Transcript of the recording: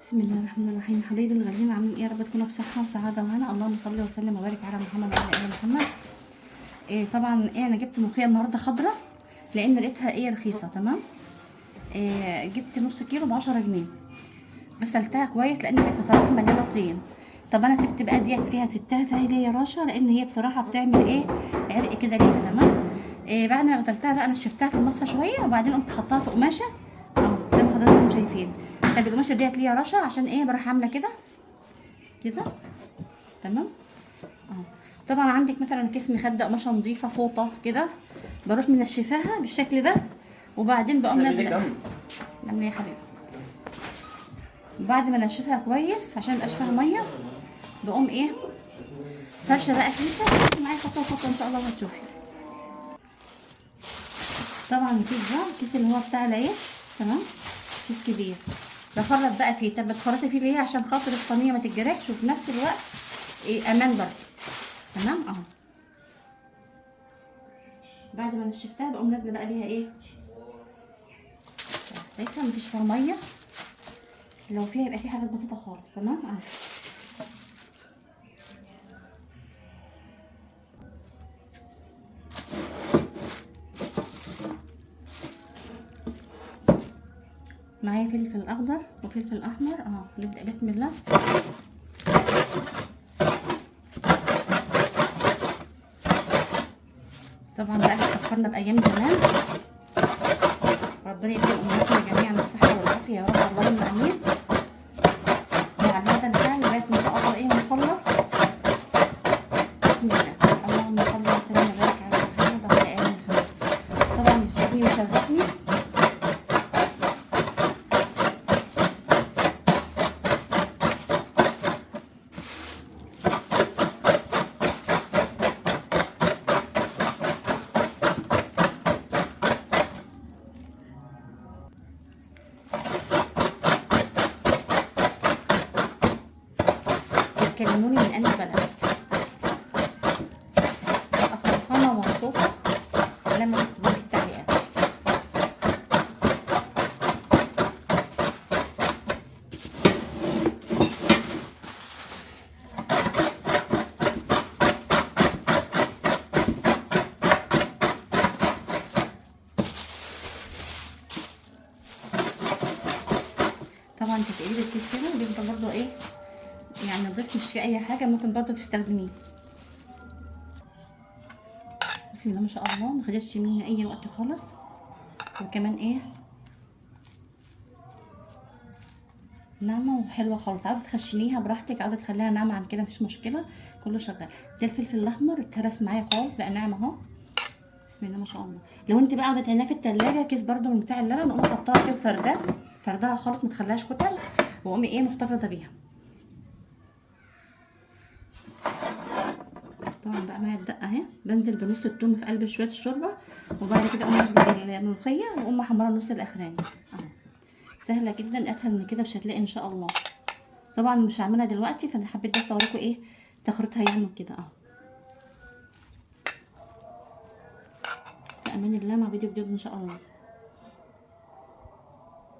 بسم الله الرحمن الرحيم. حبايبي الغاليين، عاملين ايه؟ يا رب تكونوا بصحه وسعاده وهنا. اللهم صل وسلم وبارك على محمد وعلى ال محمد. طبعا انا جبت ملوخيه النهارده خضراء لان لقيتها رخيصه. تمام. جبت نص كيلو ب10 جنيه. غسلتها كويس لان كانت بصراحه مليانه طين. طب انا سبت بقى ديت فيها، سبتها فيها ليه يا رشا؟ لان هي بصراحه بتعمل عرق كده ليها. تمام. بعد ما غسلتها بقى نشفتها في المصفى شويه وبعدين قمت حطاها في قماشه اهو زي ما حضراتكم شايفين. طب القماشه ديت ليه يا رشا؟ عشان بروح عامله كده كده. تمام اهو. طبعا عندك مثلا كيس مخده قماشه نظيفه فوطه كده، بروح منشفاها بالشكل ده وبعدين بقوم نازله. نعمل ايه يا حبيبي؟ بعد ما انشفها كويس عشان ميبقاش فيها ميه بقوم فرشه بقى كيسه معايا خطوه خطوه ان شاء الله وهتشوفي. طبعا الكيس ده الكيس اللي هو بتاع العيش. تمام. كيس كبير بخرط بقى فيه. طب بتخرطي فيه ليه؟ عشان خاطر الصينيه ما تتجرحش وفي نفس الوقت امان برضه. تمام اهو. بعد ما نشفتها بقوم نازله بقى بيها شايفه مفيش فيها ميه، لو فيها يبقى فيها حاجات بسيطه خالص. تمام اهو. معايا فلفل اخضر وفلفل احمر اهو. نبدا بسم الله. طبعا بقى بتفكرنا بايام زمان. ربنا يدي امهاتنا جميعا الصحه والعافيه يا رب اللهم امين. مع هذا الحال لغايه ما شاء الله نخلص. بسم الله. اللهم صل وسلم وبارك على محمد وعلى ال محمد. طبعا يشرفني ويشرفني. كلموني من أنهي بلد. أبقى فرحانة ومبسوطة لما تكتبوا لي التعليقات. طبعا تقليب الكيس كده بيفضل برضه يعني نضيف، مش فيه أي حاجة ممكن برضه تستخدميه. بسم الله ما شاء الله، ما خدتش مني أي وقت خالص. وكمان ناعمه وحلوه خالص. عاوزه تخشنيها براحتك، عاوزه تخليها ناعمه عن كده مفيش مشكله، كله شغال. ده الفلفل الاحمر اتهرس معايا خالص بقى ناعم اهو. بسم الله ما شاء الله. لو انت بقى عاوزه تعينيها في التلاجة كيس برده من بتاع اللبن، قومي حطاها كده فردها خالص، ما تخليهاش كتل، وقومي محتفظه بيها. طبعا بقى معايا الدقه اهي، بنزل بنص التوم في قلب شويه الشوربه وبعد كده اقوم انزل بالملوخيه واقوم محمره النص الاخراني اهو. سهله جدا، اسهل من كده مش هتلاقي ان شاء الله. طبعا مش هعملها دلوقتي، فانا حبيت بس اوريكم تخريطها يعني كده اهو. في امان الله، مع فيديو جديد ان شاء الله.